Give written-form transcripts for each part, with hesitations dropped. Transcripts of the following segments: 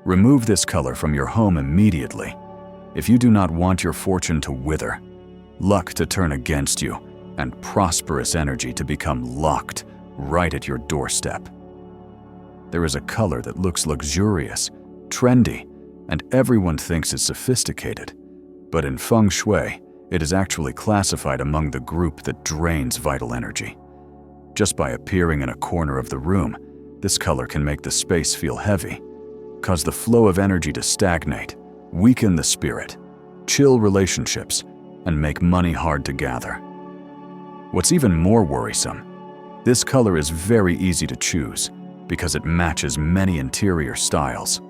Remove this color from your home immediately if you do not want your fortune to wither, luck to turn against you, and prosperous energy to become locked right at your doorstep. There is a color that looks luxurious, trendy, and everyone thinks is sophisticated, but in Feng Shui, it is actually classified among the group that drains vital energy. Just by appearing in a corner of the room, this color can make the space feel heavy, cause the flow of energy to stagnate, weaken the spirit, chill relationships, and make money hard to gather. What's even more worrisome, this color is very easy to choose because it matches many interior styles.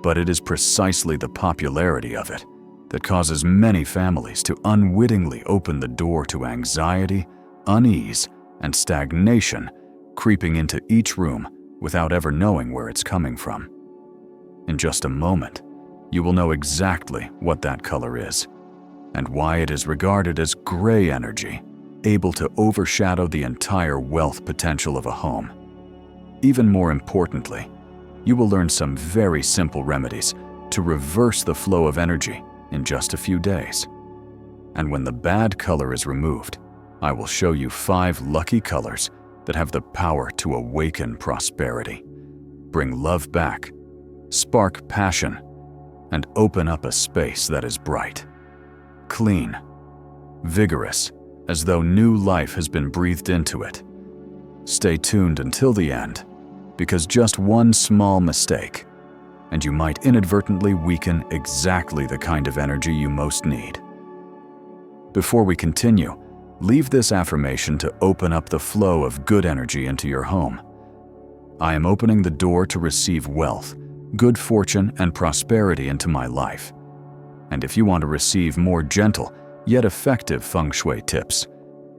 But it is precisely the popularity of it that causes many families to unwittingly open the door to anxiety, unease, and stagnation creeping into each room without ever knowing where it's coming from. In just a moment, you will know exactly what that color is and why it is regarded as gray energy, able to overshadow the entire wealth potential of a home. Even more importantly, you will learn some very simple remedies to reverse the flow of energy in just a few days. And when the bad color is removed, I will show you 5 lucky colors that have the power to awaken prosperity, bring love back, spark passion, and open up a space that is bright, clean, vigorous, as though new life has been breathed into it. Stay tuned until the end, because just one small mistake, and you might inadvertently weaken exactly the kind of energy you most need. Before we continue, leave this affirmation to open up the flow of good energy into your home. I am opening the door to receive wealth, good fortune, and prosperity into my life. And if you want to receive more gentle, yet effective Feng Shui tips,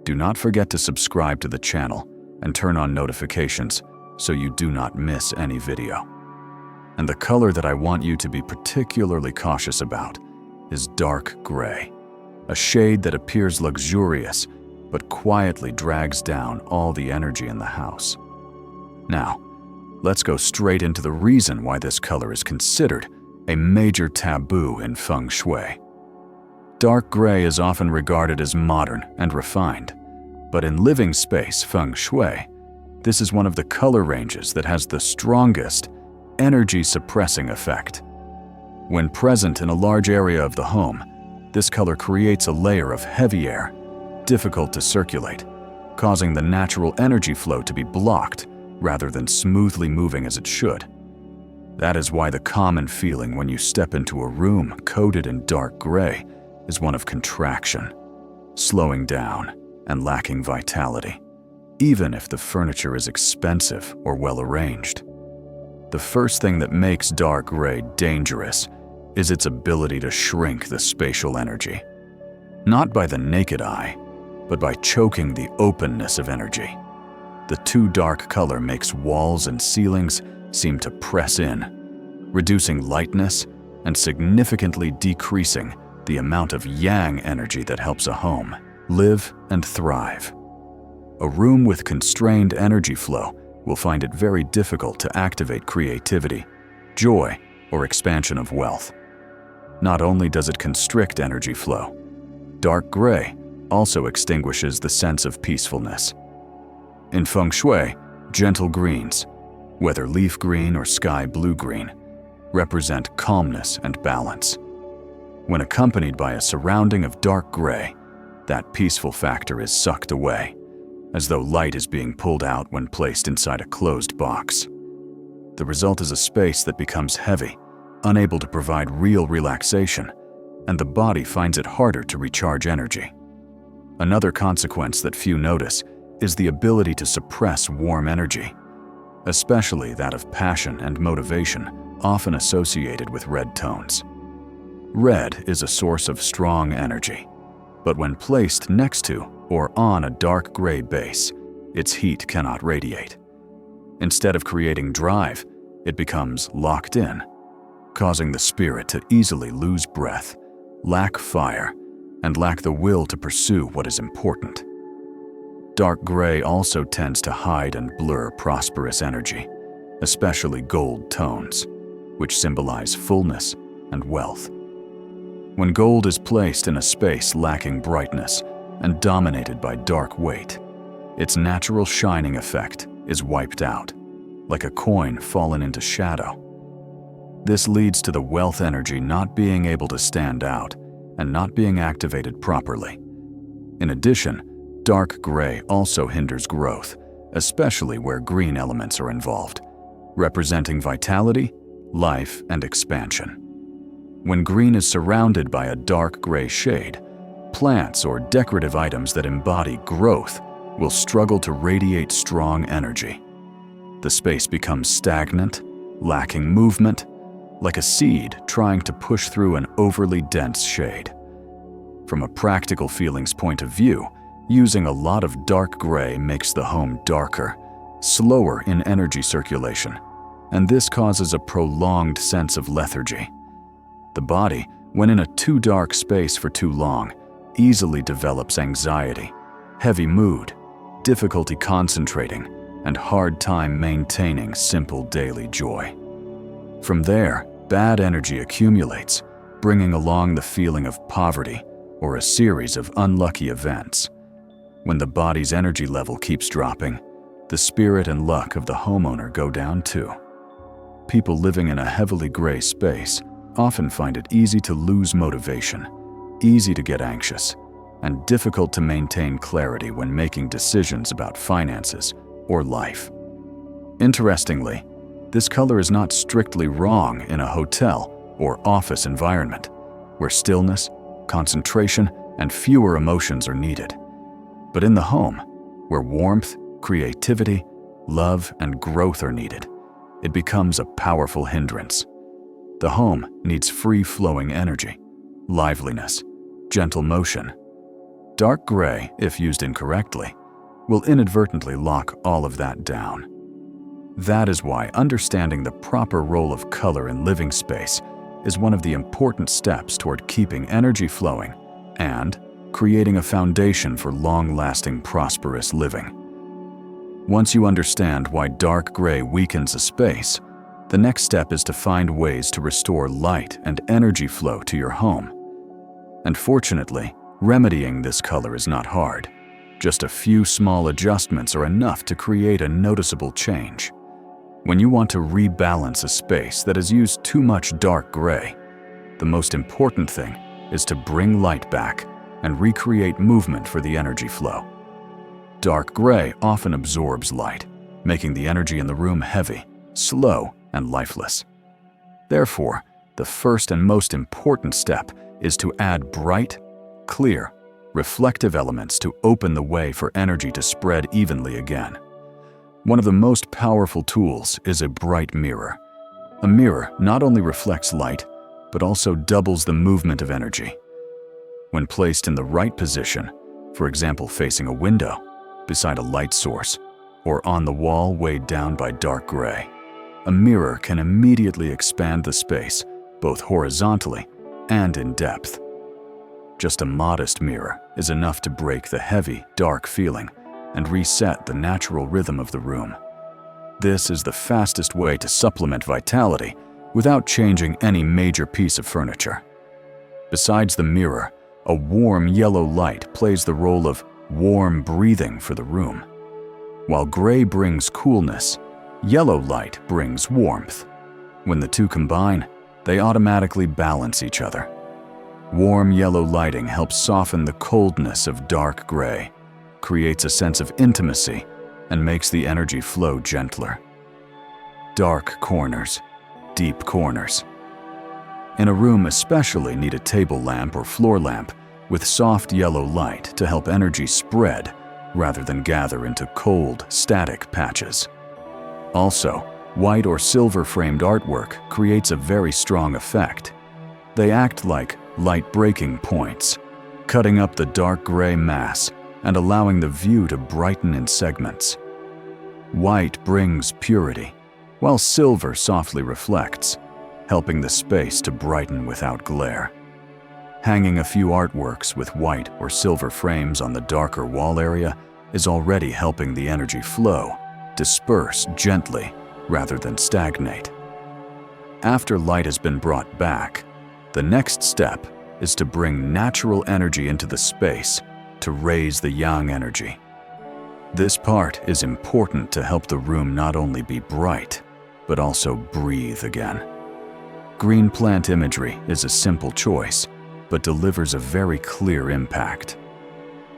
do not forget to subscribe to the channel and turn on notifications so you do not miss any video. And the color that I want you to be particularly cautious about is dark gray, a shade that appears luxurious but quietly drags down all the energy in the house. Now, let's go straight into the reason why this color is considered a major taboo in Feng Shui. Dark gray is often regarded as modern and refined, but in living space Feng Shui, this is one of the color ranges that has the strongest energy-suppressing effect. When present in a large area of the home, this color creates a layer of heavy air, difficult to circulate, causing the natural energy flow to be blocked rather than smoothly moving as it should. That is why the common feeling when you step into a room coated in dark gray is one of contraction, slowing down, and lacking vitality, even if the furniture is expensive or well arranged. The first thing that makes dark gray dangerous is its ability to shrink the spatial energy, not by the naked eye, but by choking the openness of energy. The too dark color makes walls and ceilings seem to press in, reducing lightness and significantly decreasing the amount of yang energy that helps a home live and thrive. A room with constrained energy flow will find it very difficult to activate creativity, joy, or expansion of wealth. Not only does it constrict energy flow, dark gray also extinguishes the sense of peacefulness. In Feng Shui, gentle greens, whether leaf green or sky blue green, represent calmness and balance. When accompanied by a surrounding of dark gray, that peaceful factor is sucked away, as though light is being pulled out when placed inside a closed box. The result is a space that becomes heavy, unable to provide real relaxation, and the body finds it harder to recharge energy. Another consequence that few notice is the ability to suppress warm energy, especially that of passion and motivation, often associated with red tones. Red is a source of strong energy, but when placed next to or on a dark gray base, its heat cannot radiate. Instead of creating drive, it becomes locked in, causing the spirit to easily lose breath, lack fire, and lack the will to pursue what is important. Dark gray also tends to hide and blur prosperous energy, especially gold tones, which symbolize fullness and wealth. When gold is placed in a space lacking brightness and dominated by dark weight, its natural shining effect is wiped out, like a coin fallen into shadow. This leads to the wealth energy not being able to stand out and not being activated properly. In addition, dark gray also hinders growth, especially where green elements are involved, representing vitality, life, and expansion. When green is surrounded by a dark gray shade, plants or decorative items that embody growth will struggle to radiate strong energy. The space becomes stagnant, lacking movement, like a seed trying to push through an overly dense shade. From a practical feelings point of view, using a lot of dark gray makes the home darker, slower in energy circulation, and this causes a prolonged sense of lethargy. The body, when in a too dark space for too long, easily develops anxiety, heavy mood, difficulty concentrating, and hard time maintaining simple daily joy. From there, bad energy accumulates, bringing along the feeling of poverty or a series of unlucky events. When the body's energy level keeps dropping, the spirit and luck of the homeowner go down too. People living in a heavily gray space often find it easy to lose motivation, easy to get anxious, and difficult to maintain clarity when making decisions about finances or life. Interestingly, this color is not strictly wrong in a hotel or office environment, where stillness, concentration, and fewer emotions are needed. But in the home, where warmth, creativity, love, and growth are needed, it becomes a powerful hindrance. The home needs free-flowing energy, liveliness, gentle motion. Dark gray, if used incorrectly, will inadvertently lock all of that down. That is why understanding the proper role of color in living space is one of the important steps toward keeping energy flowing and creating a foundation for long-lasting, prosperous living. Once you understand why dark gray weakens a space, the next step is to find ways to restore light and energy flow to your home. And fortunately, remedying this color is not hard. Just a few small adjustments are enough to create a noticeable change. When you want to rebalance a space that has used too much dark gray, the most important thing is to bring light back and recreate movement for the energy flow. Dark gray often absorbs light, making the energy in the room heavy, slow, and lifeless. Therefore, the first and most important step is to add bright, clear, reflective elements to open the way for energy to spread evenly again. One of the most powerful tools is a bright mirror. A mirror not only reflects light, but also doubles the movement of energy. When placed in the right position, for example facing a window, beside a light source, or on the wall weighed down by dark gray, a mirror can immediately expand the space, both horizontally and in depth. Just a modest mirror is enough to break the heavy, dark feeling and reset the natural rhythm of the room. This is the fastest way to supplement vitality without changing any major piece of furniture. Besides the mirror, a warm yellow light plays the role of warm breathing for the room. While gray brings coolness, yellow light brings warmth. When the two combine, they automatically balance each other. Warm yellow lighting helps soften the coldness of dark gray, creates a sense of intimacy, and makes the energy flow gentler. Dark corners, deep corners. In a room especially need a table lamp or floor lamp with soft yellow light to help energy spread rather than gather into cold, static patches. Also, white or silver framed artwork creates a very strong effect. They act like light breaking points, cutting up the dark gray mass and allowing the view to brighten in segments. White brings purity, while silver softly reflects, helping the space to brighten without glare. Hanging a few artworks with white or silver frames on the darker wall area is already helping the energy flow, disperse gently rather than stagnate. After light has been brought back, the next step is to bring natural energy into the space to raise the yang energy. This part is important to help the room not only be bright, but also breathe again. Green plant imagery is a simple choice, but delivers a very clear impact.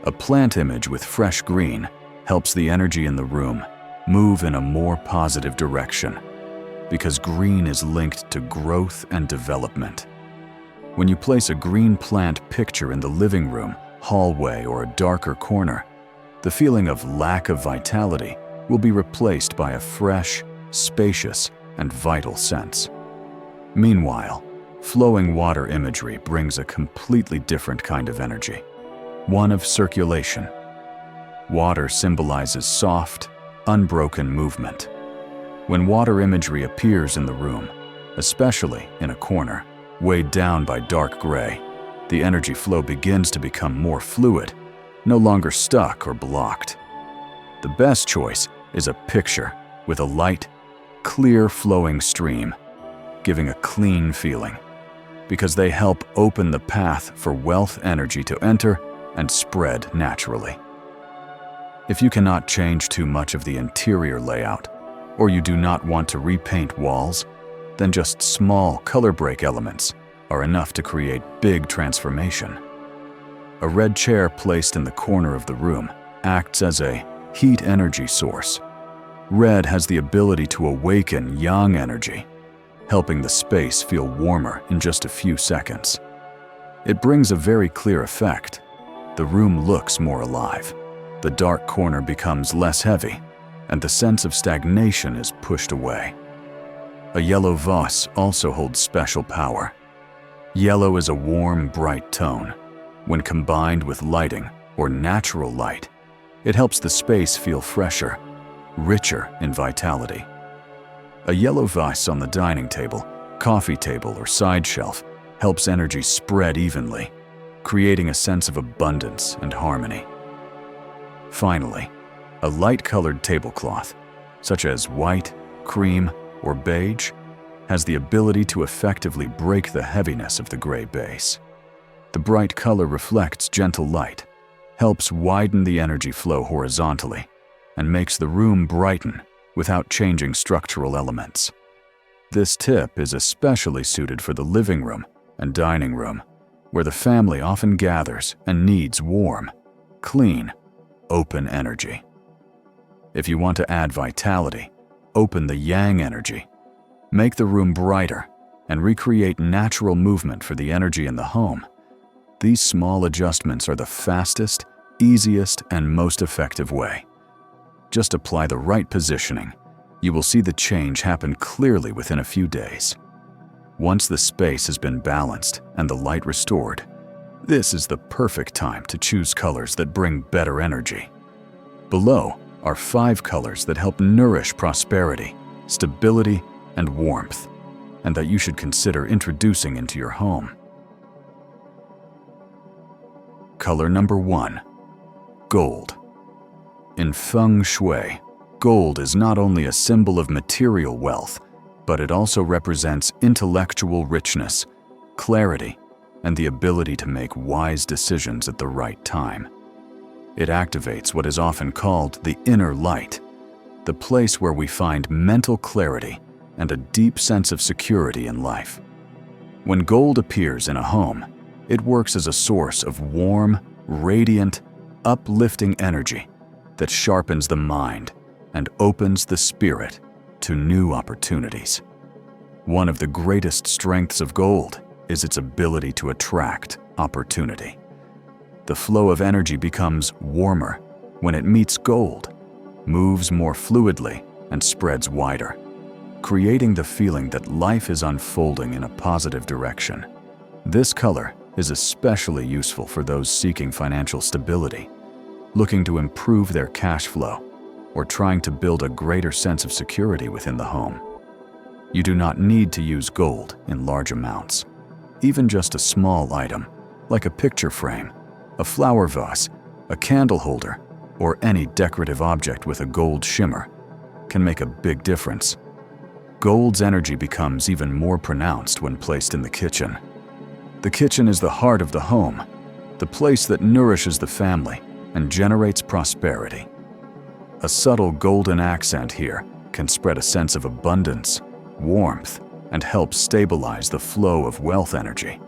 A plant image with fresh green helps the energy in the room move in a more positive direction, because green is linked to growth and development. When you place a green plant picture in the living room, hallway, or a darker corner, the feeling of lack of vitality will be replaced by a fresh, spacious, and vital sense. Meanwhile, flowing water imagery brings a completely different kind of energy, one of circulation. Water symbolizes soft, unbroken movement. When water imagery appears in the room, especially in a corner, weighed down by dark gray, the energy flow begins to become more fluid, no longer stuck or blocked. The best choice is a picture with a light, clear flowing stream, giving a clean feeling, because they help open the path for wealth energy to enter and spread naturally. If you cannot change too much of the interior layout, or you do not want to repaint walls, then just small color break elements are enough to create big transformation. A red chair placed in the corner of the room acts as a heat energy source. Red has the ability to awaken yang energy, helping the space feel warmer in just a few seconds. It brings a very clear effect. The room looks more alive. The dark corner becomes less heavy, and the sense of stagnation is pushed away. A yellow vase also holds special power. Yellow is a warm, bright tone. When combined with lighting or natural light, it helps the space feel fresher, richer in vitality. A yellow vase on the dining table, coffee table, or side shelf helps energy spread evenly, creating a sense of abundance and harmony. Finally, a light-colored tablecloth, such as white, cream, or beige, has the ability to effectively break the heaviness of the gray base. The bright color reflects gentle light, helps widen the energy flow horizontally, and makes the room brighten without changing structural elements. This tip is especially suited for the living room and dining room, where the family often gathers and needs warm, clean, open energy. If you want to add vitality, open the yang energy, make the room brighter, and recreate natural movement for the energy in the home. These small adjustments are the fastest, easiest, and most effective way. Just apply the right positioning. You will see the change happen clearly within a few days. Once the space has been balanced and the light restored, this is the perfect time to choose colors that bring better energy. Below are 5 colors that help nourish prosperity, stability, and warmth, and that you should consider introducing into your home. Color number 1, gold. In Feng Shui, gold is not only a symbol of material wealth, but it also represents intellectual richness, clarity, and the ability to make wise decisions at the right time. It activates what is often called the inner light, the place where we find mental clarity and a deep sense of security in life. When gold appears in a home, it works as a source of warm, radiant, uplifting energy that sharpens the mind and opens the spirit to new opportunities. One of the greatest strengths of gold is its ability to attract opportunity. The flow of energy becomes warmer when it meets gold, moves more fluidly, and spreads wider, creating the feeling that life is unfolding in a positive direction. This color is especially useful for those seeking financial stability, looking to improve their cash flow, or trying to build a greater sense of security within the home. You do not need to use gold in large amounts. Even just a small item, like a picture frame, a flower vase, a candle holder, or any decorative object with a gold shimmer, can make a big difference. gold's energy becomes even more pronounced when placed in the kitchen. The kitchen is the heart of the home, the place that nourishes the family and generates prosperity. A subtle golden accent here can spread a sense of abundance, warmth, and help stabilize the flow of wealth energy.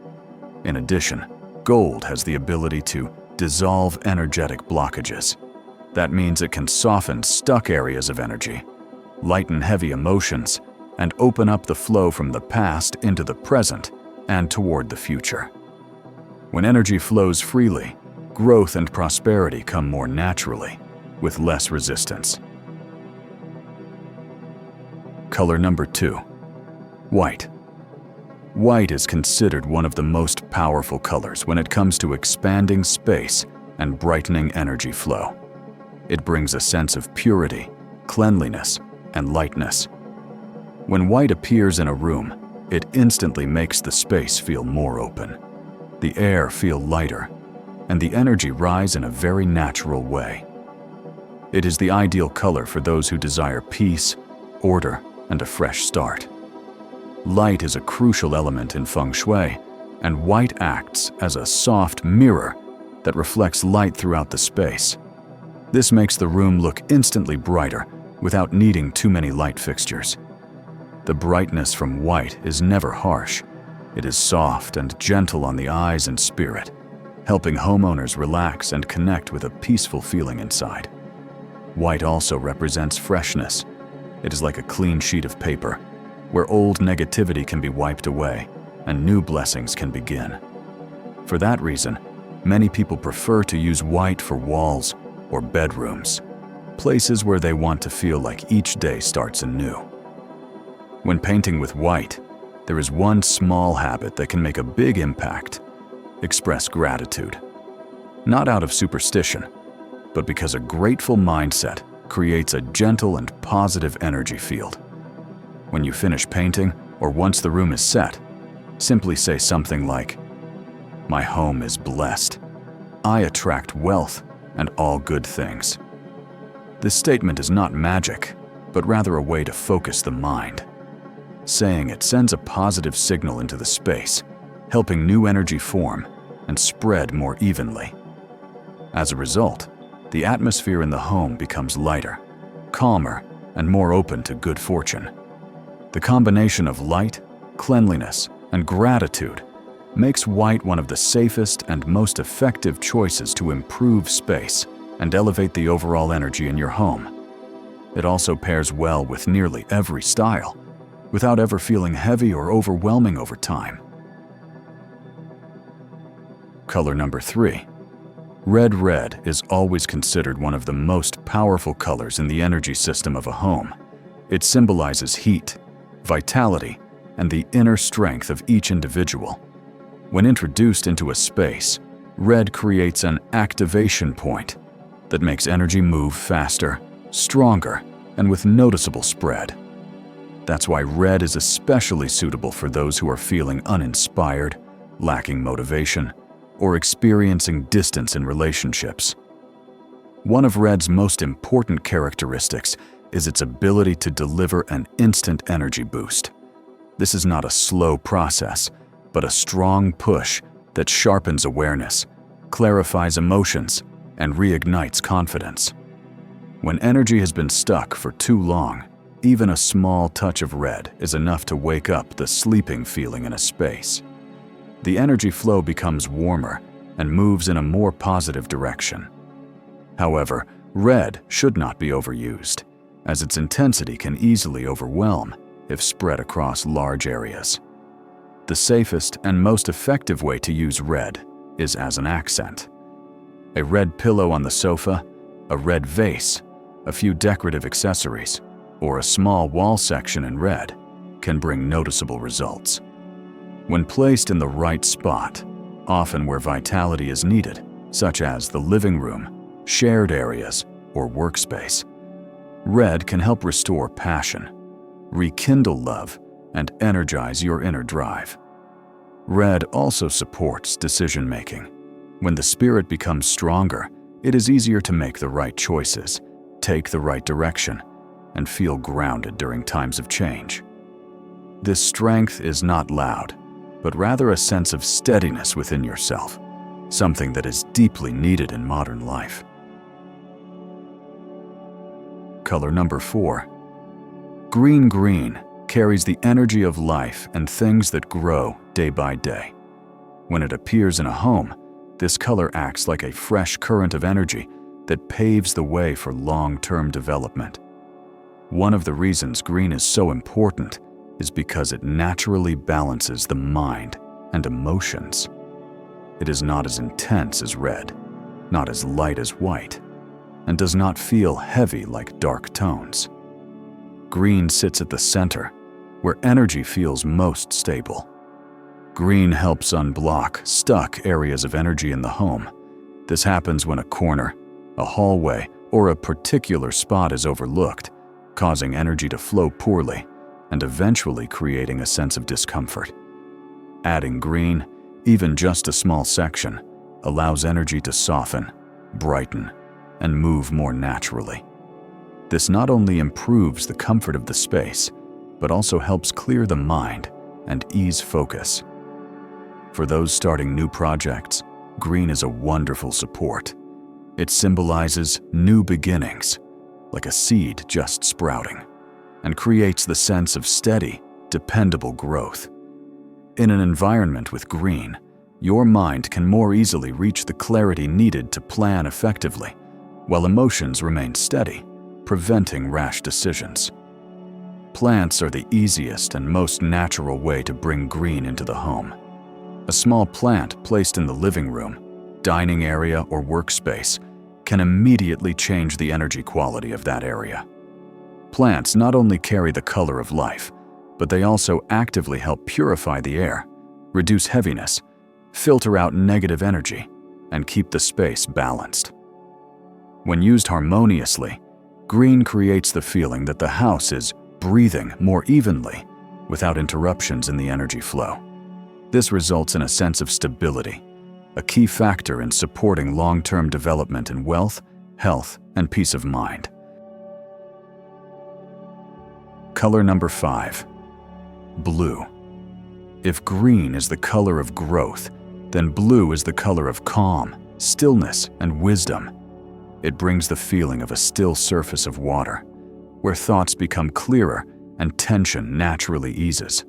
In addition, gold has the ability to dissolve energetic blockages. That means it can soften stuck areas of energy, lighten heavy emotions, and open up the flow from the past into the present and toward the future. When energy flows freely, growth and prosperity come more naturally, with less resistance. Color number 2. White. White is considered one of the most powerful colors when it comes to expanding space and brightening energy flow. It brings a sense of purity, cleanliness, and lightness. When white appears in a room, it instantly makes the space feel more open, the air feel lighter, and the energy rise in a very natural way. It is the ideal color for those who desire peace, order, and a fresh start. Light is a crucial element in Feng Shui, and white acts as a soft mirror that reflects light throughout the space. This makes the room look instantly brighter without needing too many light fixtures. The brightness from white is never harsh. It is soft and gentle on the eyes and spirit, helping homeowners relax and connect with a peaceful feeling inside. White also represents freshness. It is like a clean sheet of paper, where old negativity can be wiped away and new blessings can begin. For that reason, many people prefer to use white for walls or bedrooms, places where they want to feel like each day starts anew. When painting with white, there is one small habit that can make a big impact. Express gratitude. Not out of superstition, but because a grateful mindset creates a gentle and positive energy field. When you finish painting, or once the room is set, simply say something like, "My home is blessed. I attract wealth and all good things." This statement is not magic, but rather a way to focus the mind. Saying it sends a positive signal into the space, helping new energy form and spread more evenly. As a result, the atmosphere in the home becomes lighter, calmer, and more open to good fortune. The combination of light, cleanliness, and gratitude makes white one of the safest and most effective choices to improve space and elevate the overall energy in your home. It also pairs well with nearly every style, without ever feeling heavy or overwhelming over time. Color number 3. Red is always considered one of the most powerful colors in the energy system of a home. It symbolizes heat, vitality, and the inner strength of each individual. When introduced into a space, red creates an activation point that makes energy move faster, stronger, and with noticeable spread. That's why red is especially suitable for those who are feeling uninspired, lacking motivation, or experiencing distance in relationships. One of red's most important characteristics is its ability to deliver an instant energy boost. This is not a slow process, but a strong push that sharpens awareness, clarifies emotions, and reignites confidence. When energy has been stuck for too long, even a small touch of red is enough to wake up the sleeping feeling in a space. The energy flow becomes warmer and moves in a more positive direction. However, red should not be overused, as its intensity can easily overwhelm if spread across large areas. The safest and most effective way to use red is as an accent. A red pillow on the sofa, a red vase, a few decorative accessories, or a small wall section in red can bring noticeable results. When placed in the right spot, often where vitality is needed, such as the living room, shared areas, or workspace, red can help restore passion, rekindle love, and energize your inner drive. Red also supports decision-making. When the spirit becomes stronger, it is easier to make the right choices, take the right direction, and feel grounded during times of change. This strength is not loud, but rather a sense of steadiness within yourself, something that is deeply needed in modern life. Color number 4. Green carries the energy of life and things that grow day by day. When it appears in a home, this color acts like a fresh current of energy that paves the way for long-term development. One of the reasons green is so important is because it naturally balances the mind and emotions. It is not as intense as red, not as light as white, and does not feel heavy like dark tones. Green sits at the center, where energy feels most stable. Green helps unblock stuck areas of energy in the home. This happens when a corner, a hallway, or a particular spot is overlooked, causing energy to flow poorly and eventually creating a sense of discomfort. Adding green, even just a small section, allows energy to soften, brighten, and move more naturally. This not only improves the comfort of the space, but also helps clear the mind and ease focus. For those starting new projects, green is a wonderful support. It symbolizes new beginnings, like a seed just sprouting, and creates the sense of steady, dependable growth. In an environment with green, your mind can more easily reach the clarity needed to plan effectively, while emotions remain steady, preventing rash decisions. Plants are the easiest and most natural way to bring green into the home. A small plant placed in the living room, dining area, or workspace can immediately change the energy quality of that area. Plants not only carry the color of life, but they also actively help purify the air, reduce heaviness, filter out negative energy, and keep the space balanced. When used harmoniously, green creates the feeling that the house is breathing more evenly without interruptions in the energy flow. This results in a sense of stability, a key factor in supporting long-term development in wealth, health, and peace of mind. Color number 5. Blue. If green is the color of growth, then blue is the color of calm, stillness, and wisdom. It brings the feeling of a still surface of water, where thoughts become clearer and tension naturally eases.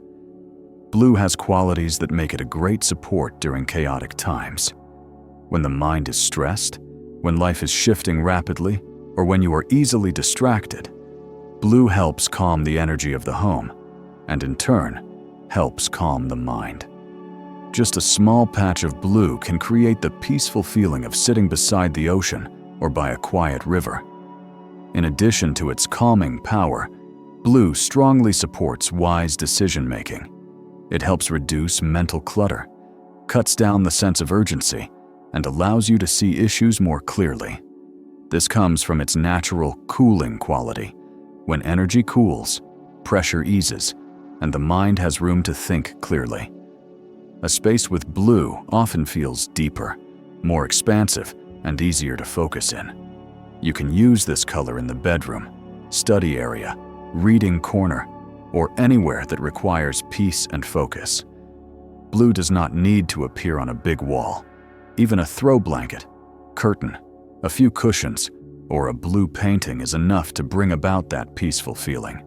Blue has qualities that make it a great support during chaotic times. When the mind is stressed, when life is shifting rapidly, or when you are easily distracted, blue helps calm the energy of the home, and in turn, helps calm the mind. Just a small patch of blue can create the peaceful feeling of sitting beside the ocean or by a quiet river. In addition to its calming power, blue strongly supports wise decision-making. It helps reduce mental clutter, cuts down the sense of urgency, and allows you to see issues more clearly. This comes from its natural cooling quality. When energy cools, pressure eases, and the mind has room to think clearly. A space with blue often feels deeper, more expansive, and easier to focus in. You can use this color in the bedroom, study area, reading corner, or anywhere that requires peace and focus. Blue does not need to appear on a big wall. Even a throw blanket, curtain, a few cushions, or a blue painting is enough to bring about that peaceful feeling.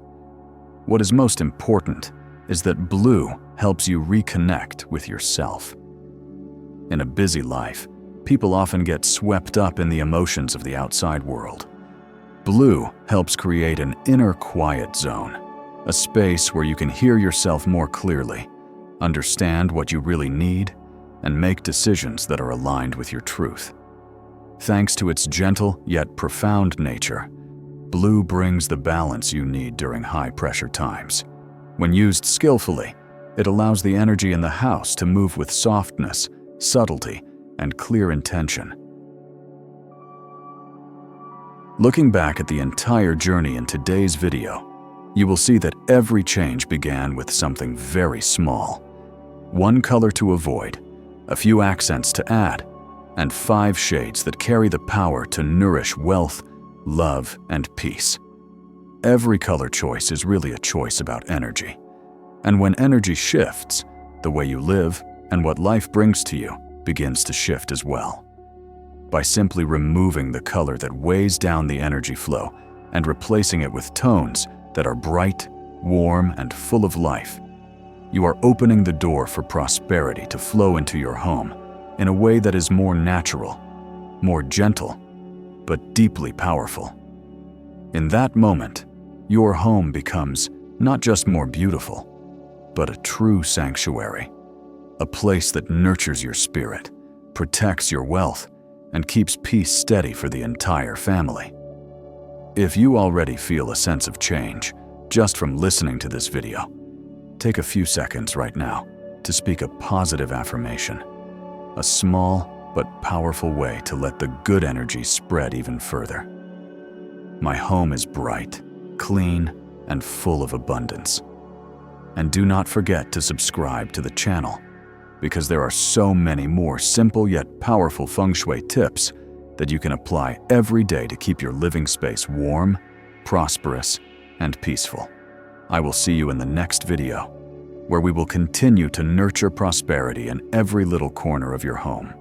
What is most important is that blue helps you reconnect with yourself. In a busy life, people often get swept up in the emotions of the outside world. Blue helps create an inner quiet zone, a space where you can hear yourself more clearly, understand what you really need, and make decisions that are aligned with your truth. Thanks to its gentle yet profound nature, blue brings the balance you need during high-pressure times. When used skillfully, it allows the energy in the house to move with softness, subtlety, and clear intention. Looking back at the entire journey in today's video, you will see that every change began with something very small. One color to avoid, a few accents to add, and 5 shades that carry the power to nourish wealth, love, and peace. Every color choice is really a choice about energy. And when energy shifts, the way you live and what life brings to you begins to shift as well. By simply removing the color that weighs down the energy flow and replacing it with tones that are bright, warm, and full of life, you are opening the door for prosperity to flow into your home in a way that is more natural, more gentle, but deeply powerful. In that moment, your home becomes not just more beautiful, but a true sanctuary, a place that nurtures your spirit, protects your wealth, and keeps peace steady for the entire family. If you already feel a sense of change just from listening to this video, take a few seconds right now to speak a positive affirmation, a small but powerful way to let the good energy spread even further. My home is bright, clean, and full of abundance. And do not forget to subscribe to the channel, because there are so many more simple yet powerful feng shui tips that you can apply every day to keep your living space warm, prosperous, and peaceful. I will see you in the next video, where we will continue to nurture prosperity in every little corner of your home.